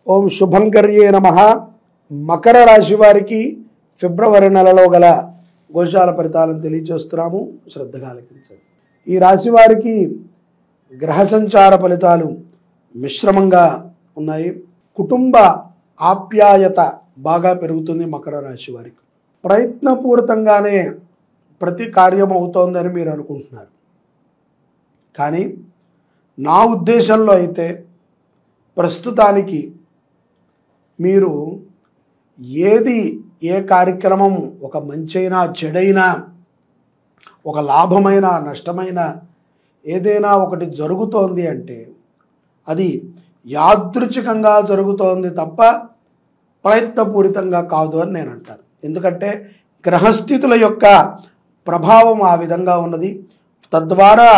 ఓం శుభంకర్యే నమః. మకర రాశి వారికి ఫిబ్రవరి నెలలో గల గోచార ఫలితాలను తెలియజేస్తున్నాము. శ్రద్ధగా ఆలకించండి. ఈ రాశి వారికి గ్రహ సంచార ఫలితాలు మిశ్రమంగా ఉన్నాయి. కుటుంబ ఆప్యాయత బాగా పెరుగుతుంది. మకర రాశి వారికి ప్రయత్నపూరితంగానే ప్రతి కార్యం అవుతోందని మీరు అనుకుంటున్నారు. కానీ నా ఉద్దేశంలో అయితే ప్రస్తుతానికి మీరు ఏ కార్యక్రమం, ఒక మంచైనా చెడైనా, ఒక లాభమైన నష్టమైన ఏదైనా ఒకటి జరుగుతోంది అంటే అది యాదృచ్ఛికంగా జరుగుతోంది తప్ప ప్రయత్నపూరితంగా కాదు అని నేను అంటాను. ఎందుకంటే గ్రహస్థితుల యొక్క ప్రభావం ఆ విధంగా ఉన్నది. తద్వారా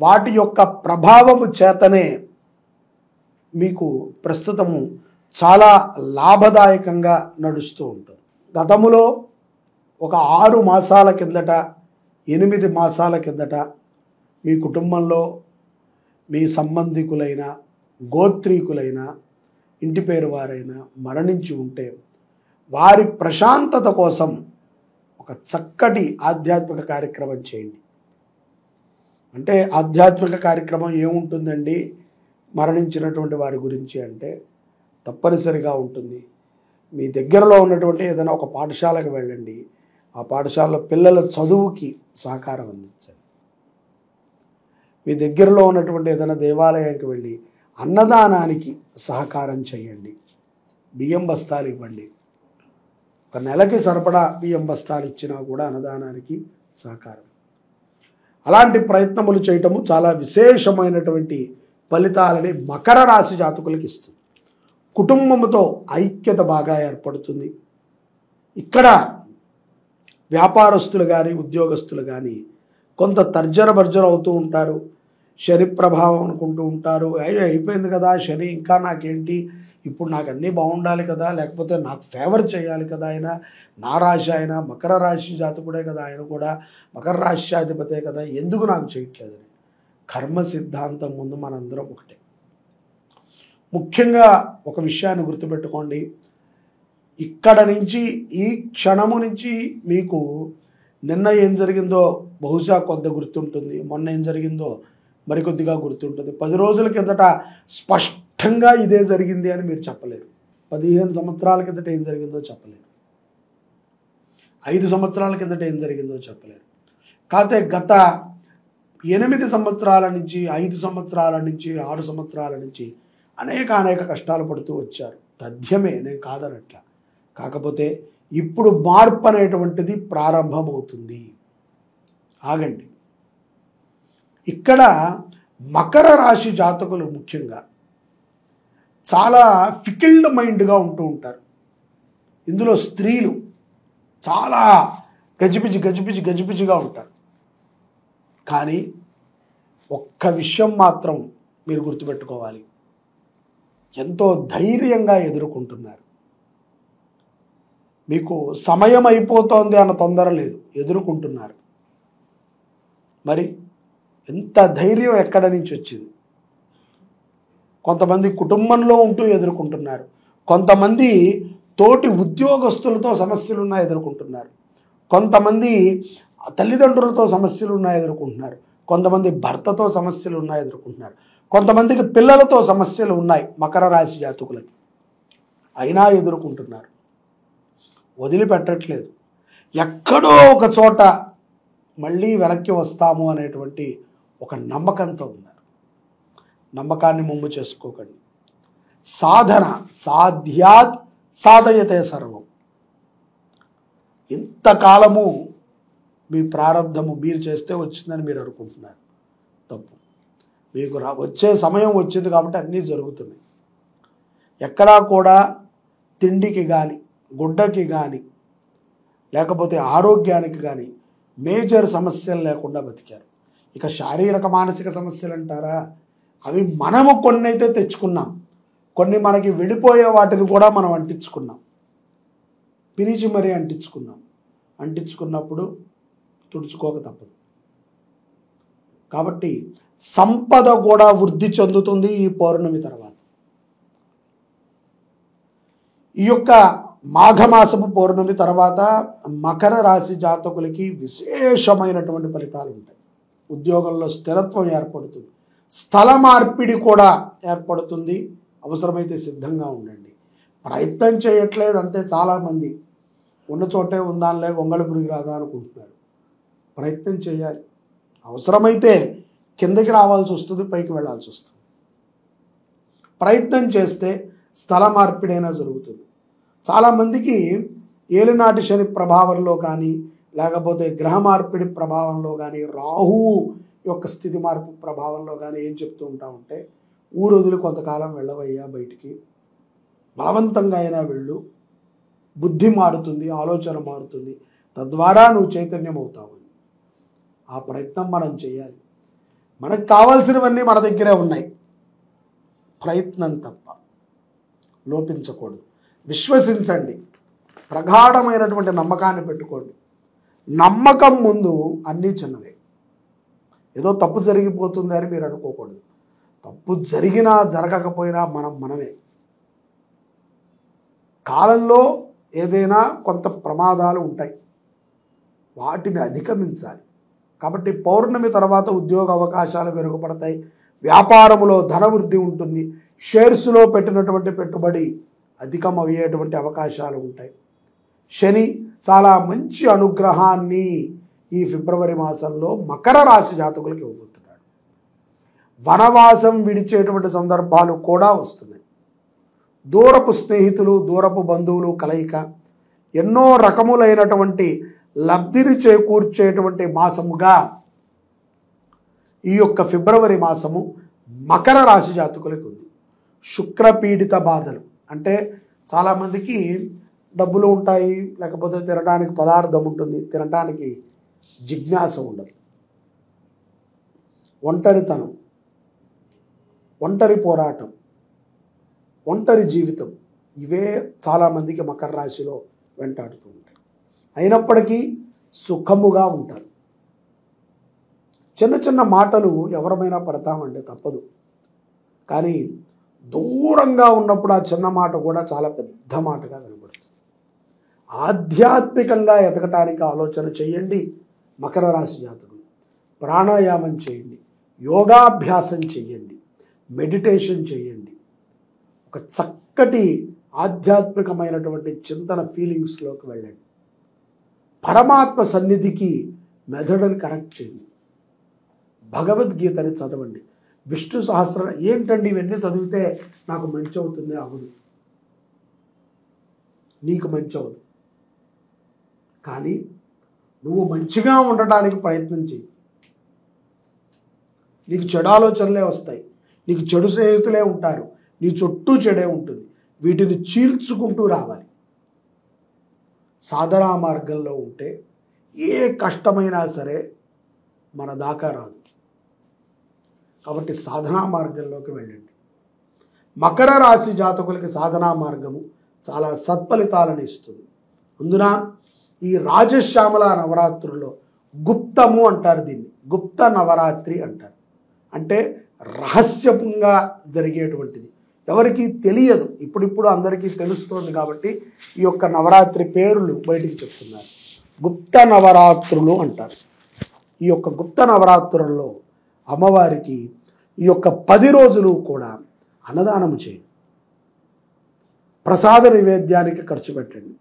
వాటి యొక్క ప్రభావము చేతనే మీకు ప్రస్తుతము చాలా లాభదాయకంగా నడుస్తూ ఉంటుంది. గతములో ఒక 6 మాసాల కిందట, 8 మాసాల కిందట మీ కుటుంబంలో మీ సంబంధికులైన, గోత్రీకులైన, ఇంటి పేరు వారైనా మరణించి ఉంటే వారి ప్రశాంతత కోసం ఒక చక్కటి ఆధ్యాత్మిక కార్యక్రమం చేయండి. అంటే ఆధ్యాత్మిక కార్యక్రమం ఏముంటుందండి మరణించినటువంటి వారి గురించి అంటే తప్పనిసరిగా ఉంటుంది. మీ దగ్గరలో ఉన్నటువంటి ఏదైనా ఒక పాఠశాలకు వెళ్ళండి. ఆ పాఠశాలలో పిల్లల చదువుకి సహకారం అందించండి. మీ దగ్గరలో ఉన్నటువంటి ఏదైనా దేవాలయానికి వెళ్ళి అన్నదానానికి సహకారం చేయండి. బియ్యం బస్తాలు ఇవ్వండి. ఒక నెలకి సరిపడా బియ్యం బస్తాలు ఇచ్చినా కూడా అన్నదానానికి సహకారం. అలాంటి ప్రయత్నములు చేయటము చాలా విశేషమైనటువంటి ఫలితాలని మకర రాశి జాతకులకు ఇస్తుంది. కుటుంబంతో ఐక్యత బాగా ఏర్పడుతుంది. ఇక్కడ వ్యాపారస్తులు కానీ, ఉద్యోగస్తులు కానీ కొంత తర్జన భర్జన అవుతూ ఉంటారు. శని ప్రభావం అనుకుంటూ ఉంటారు. అయిపోయింది కదా శని, ఇంకా నాకేంటి, ఇప్పుడు నాకు అన్నీ బాగుండాలి కదా, లేకపోతే నాకు ఫేవర్ చేయాలి కదా, ఆయన నా రాశి, ఆయన మకర రాశి జాతకుడే కదా, ఆయన కూడా మకర రాశ్యాధిపతే కదా, ఎందుకు నాకు చేయట్లేదని. కర్మ సిద్ధాంతం ముందు మనందరం ఒకటే. ముఖ్యంగా ఒక విషయాన్ని గుర్తుపెట్టుకోండి. ఇక్కడ నుంచి, ఈ క్షణము నుంచి మీకు నిన్న ఏం జరిగిందో బహుశా కొంత గుర్తుంటుంది, మొన్న ఏం జరిగిందో మరికొద్దిగా గుర్తుంటుంది. 10 రోజుల కిందట స్పష్టంగా ఇదే జరిగింది అని మీరు చెప్పలేరు. 15 సంవత్సరాల కిందట ఏం జరిగిందో చెప్పలేరు. 5 సంవత్సరాల కిందట ఏం జరిగిందో చెప్పలేరు. కాకపోతే గత 8 సంవత్సరాల నుంచి, 5 సంవత్సరాల నుంచి, 6 సంవత్సరాల నుంచి అనేక కష్టాలు పడుతూ వచ్చారు. తథ్యమే, నేను కాదనట్లా. కాకపోతే ఇప్పుడు మార్పు అనేటువంటిది ప్రారంభమవుతుంది. ఆగండి. ఇక్కడ మకర రాశి జాతకులు ముఖ్యంగా చాలా ఫికిల్డ్ మైండ్గా ఉంటూ ఉంటారు. ఇందులో స్త్రీలు చాలా గజిబిజిగా ఉంటారు. కానీ ఒక్క విషయం మాత్రం మీరు గుర్తుపెట్టుకోవాలి, ఎంతో ధైర్యంగా ఎదుర్కొంటున్నారు. మీకు సమయం అయిపోతోంది అన్న తొందర లేదు, ఎదుర్కొంటున్నారు. మరి ఎంత ధైర్యం ఎక్కడ నుంచి వచ్చింది? కొంతమంది కుటుంబంలో ఉంటూ ఎదుర్కొంటున్నారు. కొంతమంది తోటి ఉద్యోగస్తులతో సమస్యలున్నా ఎదుర్కొంటున్నారు. కొంతమంది తల్లిదండ్రులతో సమస్యలున్నా ఎదుర్కొంటున్నారు. కొంతమంది భర్తతో సమస్యలు ఉన్నాయి ఎదుర్కొంటున్నారు. కొంతమందికి పిల్లలతో సమస్యలు ఉన్నాయి మకర రాశి జాతకులకి, అయినా ఎదుర్కొంటున్నారు. వదిలిపెట్టట్లేదు. ఎక్కడో ఒక చోట మళ్ళీ వెనక్కి వస్తాము అనేటువంటి ఒక నమ్మకంతో ఉన్నారు. నమ్మకాన్ని ముందు చేసుకోకండి. సాధన సాధ్యాత్ సాధయతే సర్వం. ఇంతకాలము మీ ప్రారంధము మీరు చేస్తే వచ్చిందని మీరు అనుకుంటున్నారు. తప్పు. మీకు వచ్చే సమయం వచ్చింది కాబట్టి అన్నీ జరుగుతున్నాయి. ఎక్కడా కూడా తిండికి కానీ, గుడ్డకి కానీ, లేకపోతే ఆరోగ్యానికి కానీ మేజర్ సమస్యలు లేకుండా బతికారు. ఇక శారీరక మానసిక సమస్యలు అంటారా, అవి మనము కొన్ని అయితే తెచ్చుకున్నాం, కొన్ని మనకి వెళ్ళిపోయే వాటిని కూడా మనం అంటించుకున్నాం. పిలిచి మరీ అంటించుకున్నప్పుడు తుడుచుకోక తప్పదు. కాబట్టి సంపద కూడా వృద్ధి చెందుతుంది ఈ పౌర్ణమి తర్వాత. ఈ యొక్క మాఘమాసపు పౌర్ణమి తర్వాత మకర రాశి జాతకులకి విశేషమైనటువంటి ఫలితాలు ఉంటాయి. ఉద్యోగంలో స్థిరత్వం ఏర్పడుతుంది, స్థల మార్పిడి కూడా ఏర్పడుతుంది. అవసరమైతే సిద్ధంగా ఉండండి. ప్రయత్నం చేయట్లేదు అంతే. చాలామంది ఉన్న చోటే ఉందానిలే గొంగళపురికి రాదా అనుకుంటున్నారు. ప్రయత్నం చేయాలి. అవసరమైతే కిందకి రావాల్సి వస్తుంది, పైకి వెళ్ళాల్సి వస్తుంది. ప్రయత్నం చేస్తే స్థల మార్పిడైనా జరుగుతుంది. చాలామందికి ఏలినాటి శని ప్రభావంలో కానీ, లేకపోతే గ్రహ మార్పిడి ప్రభావంలో కానీ, రాహువు యొక్క స్థితి మార్పు ప్రభావంలో కానీ ఏం చెప్తూ ఉంటామంటే, ఊరు వదిలి కొంతకాలం వెళ్ళవయ్యా బయటికి, బలవంతంగా అయినా వెళ్ళు, బుద్ధి మారుతుంది, ఆలోచన మారుతుంది, తద్వారా నువ్వు చైతన్యం అవుతావు. ఆ ప్రయత్నం మనం చేయాలి. మనకు కావాల్సినవన్నీ మన దగ్గరే ఉన్నాయి. ప్రయత్నం తప్ప లోపించకూడదు. విశ్వసించండి, ప్రగాఢమైనటువంటి నమ్మకాన్ని పెట్టుకోండి. నమ్మకం ముందు అన్నీ చిన్నవే. ఏదో తప్పు జరిగిపోతుంది అని మీరు అనుకోకూడదు. తప్పు జరిగినా జరగకపోయినా మనమే. కాలంలో ఏదైనా కొంత ప్రమాదాలు ఉంటాయి, వాటిని అధిగమించాలి. కాబట్టి పౌర్ణమి తర్వాత ఉద్యోగ అవకాశాలు మెరుగుపడతాయి, వ్యాపారంలో ధనవృద్ధి ఉంటుంది, షేర్స్లో పెట్టినటువంటి పెట్టుబడి అధికం అయ్యేటువంటి అవకాశాలు ఉంటాయి. శని చాలా మంచి అనుగ్రహాన్ని ఈ ఫిబ్రవరి మాసంలో మకర రాశి జాతకులకు ఇవ్వబోతున్నాడు. వనవాసం విడిచేటువంటి సందర్భాలు కూడా వస్తున్నాయి. దూరపు స్నేహితులు, దూరపు బంధువులు కలయిక, ఎన్నో రకములైనటువంటి లబ్ధిని చేకూర్చేటువంటి మాసముగా ఈ యొక్క ఫిబ్రవరి మాసము మకర రాశి జాతకులకు ఉంది. శుక్రపీడిత బాధలు అంటే చాలామందికి డబ్బులు ఉంటాయి, లేకపోతే తినడానికి పదార్థం ఉంటుంది, తినడానికి జిజ్ఞాస ఉండదు. ఒంటరితనం, ఒంటరి పోరాటం, ఒంటరి జీవితం, ఇవే చాలామందికి మకర రాశిలో వెంటాడుతూ ఉంటాయి. అయినప్పటికీ సుఖముగా ఉంటారు. చిన్న చిన్న మాటలు ఎవరమైనా పడతామంటే తప్పదు, కానీ దూరంగా ఉన్నప్పుడు ఆ చిన్న మాట కూడా చాలా పెద్ద మాటగా వినబడుతుంది. ఆధ్యాత్మికంగా ఎదగటానికి ఆలోచన చేయండి మకర రాశి జాతకులు. ప్రాణాయామం చేయండి, యోగాభ్యాసం చేయండి, మెడిటేషన్ చేయండి. ఒక చక్కటి ఆధ్యాత్మికమైనటువంటి చింతన ఫీలింగ్స్లోకి వెళ్ళండి. పరమాత్మ సన్నిధికి మెథడ్ని కరెక్ట్ చేయండి. భగవద్గీతని చదవండి. విష్ణు సహస్రం ఏంటండి ఇవన్నీ చదివితే నాకు మంచి అవుతుంది? అవ్వదు, నీకు మంచి అవ్వదు. కానీ నువ్వు మంచిగా ఉండటానికి ప్రయత్నం చేయి. నీకు చెడు ఆలోచనలే వస్తాయి, నీకు చెడు స్నేహితులే ఉంటారు, నీ చుట్టూ చెడే ఉంటుంది. వీటిని చీల్చుకుంటూ రావాలి. సాధనా మార్గంలో ఉంటే ఏ కష్టమైనా సరే మన దాకా రాదు. కాబట్టి సాధనా మార్గంలోకి వెళ్ళండి. మకర రాశి జాతకులకి సాధనా మార్గము చాలా సత్ఫలితాలను ఇస్తుంది. అందున ఈ రాజశ్యామల నవరాత్రుల్లో గుప్తము అంటారు, దీన్ని గుప్త నవరాత్రి అంటారు. అంటే రహస్యంగా జరిగేటువంటిది, ఎవరికి తెలియదు. ఇప్పుడిప్పుడు అందరికీ తెలుస్తోంది కాబట్టి ఈ యొక్క నవరాత్రి పేర్లు బయటికి చెప్తున్నారు. గుప్త నవరాత్రులు అంటారు. ఈ యొక్క గుప్త నవరాత్రుల్లో అమ్మవారికి ఈ యొక్క 10 రోజులు కూడా అన్నదానము చేయండి, ప్రసాద నైవేద్యానికి ఖర్చు పెట్టండి,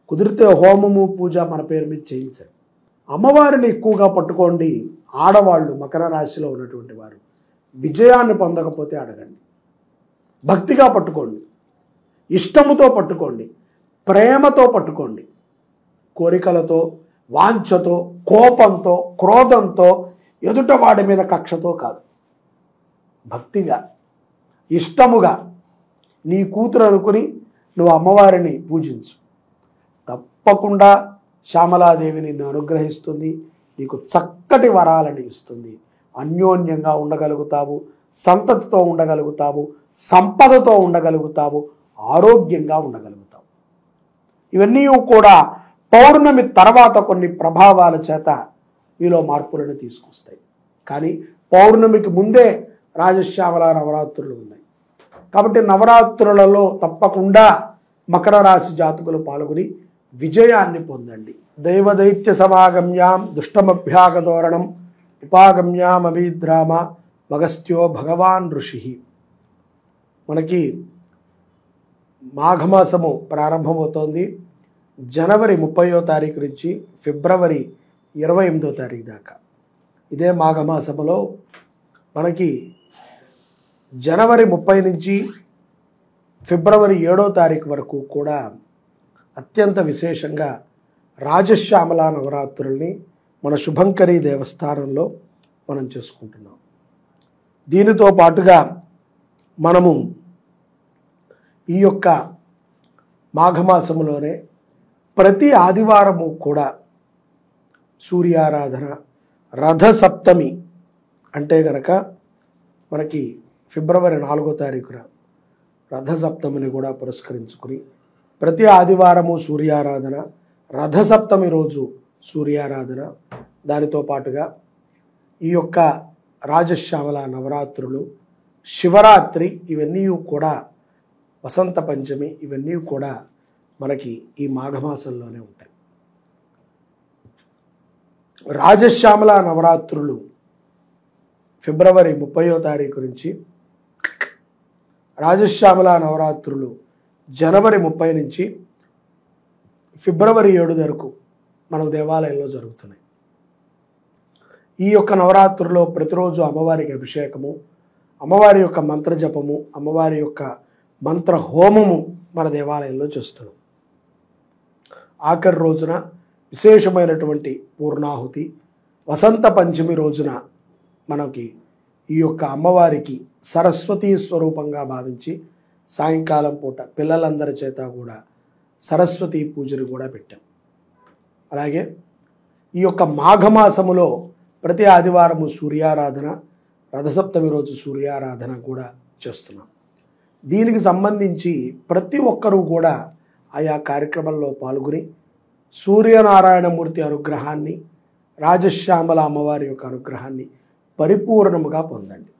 కుదిరితే హోమము పూజ మన పేరు మీద చేయించండి. అమ్మవారిని ఎక్కువగా పట్టుకోండి. ఆడవాళ్ళు మకర రాశిలో ఉన్నటువంటి వారు విజయాన్ని పొందకపోతే అడగండి. భక్తిగా పట్టుకోండి, ఇష్టముతో పట్టుకోండి, ప్రేమతో పట్టుకోండి. కోరికలతో, వాంఛతో, కోపంతో, క్రోధంతో, ఎదుటవాడి మీద కక్షతో కాదు. భక్తిగా, ఇష్టముగా నీ కూతురు అనుకుని నువ్వు అమ్మవారిని పూజించు. తప్పకుండా శ్యామలాదేవి నిన్ను అనుగ్రహిస్తుంది, నీకు చక్కటి వరాలని ఇస్తుంది. అన్యోన్యంగా ఉండగలుగుతావు, సంతతితో ఉండగలుగుతావు, సంపదతో ఉండగలుగుతావు, ఆరోగ్యంగా ఉండగలుగుతావు. ఇవన్నీ కూడా పౌర్ణమి తర్వాత కొన్ని ప్రభావాల చేత మీలో మార్పులను తీసుకొస్తాయి. కానీ పౌర్ణమికి ముందే రాజశ్యామల నవరాత్రులు ఉన్నాయి. కాబట్టి నవరాత్రులలో తప్పకుండా మకర రాశి జాతకులు పాల్గొని విజయాన్ని పొందండి. దైవదైత్య సమాగమ్యాం దుష్టమభ్యాగధోరణం ఉపాగమ్యాం అభిద్రామ మగస్త్యో భగవాన్ ఋషి. మనకి మాఘమాసము ప్రారంభమవుతోంది. జనవరి 30వ తారీఖు నుంచి ఫిబ్రవరి 28వ తారీఖు దాకా. ఇదే మాఘమాసములో మనకి జనవరి 30 నుంచి ఫిబ్రవరి 7వ తారీఖు వరకు కూడా అత్యంత విశేషంగా రాజశ్యామల నవరాత్రుల్ని మన శుభంకరి దేవస్థానంలో మనం చేసుకుంటున్నాం. దీనితో పాటుగా మనము ఈ యొక్క మాఘమాసములోనే ప్రతి ఆదివారము కూడా సూర్యారాధన, రథసప్తమి అంటే గనక మనకి ఫిబ్రవరి 4వ తారీఖున రథసప్తమిని కూడా పురస్కరించుకుని ప్రతి ఆదివారము సూర్యారాధన, రథసప్తమి రోజు సూర్యారాధన, దానితో పాటుగా ఈ యొక్క రాజశ్యామల నవరాత్రులు, శివరాత్రి ఇవన్నీ కూడా, వసంత పంచమి ఇవన్నీ కూడా మనకి ఈ మాఘమాసంలోనే ఉంటాయి. రాజశ్యామల నవరాత్రులు ఫిబ్రవరి 30వ తారీఖు నుంచి, రాజశ్యామల నవరాత్రులు జనవరి 30 నుంచి ఫిబ్రవరి 7 వరకు మన దేవాలయంలో జరుగుతున్నాయి. ఈ యొక్క నవరాత్రుల్లో ప్రతిరోజు అమ్మవారికి అభిషేకము, అమ్మవారి యొక్క మంత్రజపము, అమ్మవారి యొక్క మంత్ర హోమము మన దేవాలయంలో చేస్తున్నాం. ఆఖరి రోజున విశేషమైనటువంటి పూర్ణాహుతి, వసంత పంచమి రోజున మనకి ఈ యొక్క అమ్మవారికి సరస్వతీ స్వరూపంగా భావించి సాయంకాలం పూట పిల్లలందరి చేత కూడా సరస్వతీ పూజను కూడా పెట్టాం. అలాగే ఈ యొక్క మాఘమాసములో ప్రతి ఆదివారము సూర్యారాధన, రథసప్తమి రోజు సూర్యారాధన కూడా చేస్తున్నాం. దీనికి సంబంధించి ప్రతి ఒక్కరూ కూడా ఆయా కార్యక్రమంలో పాల్గొని సూర్యనారాయణమూర్తి అనుగ్రహాన్ని, రాజశ్యామల అమ్మవారి యొక్క అనుగ్రహాన్ని పరిపూర్ణముగా పొందండి.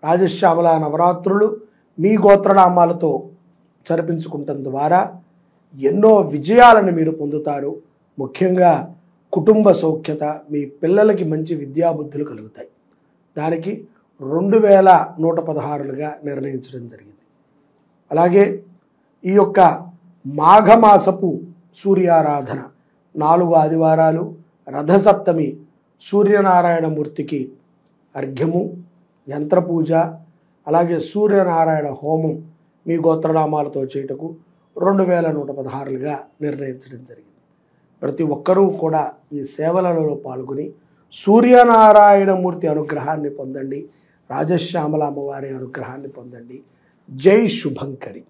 రాజశ్యామల నవరాత్రులు మీ గోత్రనామాలతో జరిపించుకుంటం ద్వారా ఎన్నో విజయాలను మీరు పొందుతారు. ముఖ్యంగా కుటుంబ సౌఖ్యత, మీ పిల్లలకి మంచి విద్యాబుద్ధులు కలుగుతాయి. దానికి 2116లుగా నిర్ణయించడం జరిగింది. అలాగే ఈ యొక్క మాఘమాసపు సూర్యారాధన 4 ఆదివారాలు, రథసప్తమి సూర్యనారాయణమూర్తికి అర్ఘ్యము, యంత్రపూజ, అలాగే సూర్యనారాయణ హోమం మీ గోత్రనామాలతో చేయుటకు 2116లుగా నిర్ణయించడం జరిగింది. ప్రతి ఒక్కరూ కూడా ఈ సేవలలో పాల్గొని సూర్యనారాయణమూర్తి అనుగ్రహాన్ని పొందండి, రాజశ్యామల అమ్మవారి అనుగ్రహాన్ని పొందండి. జై శుభంకరి.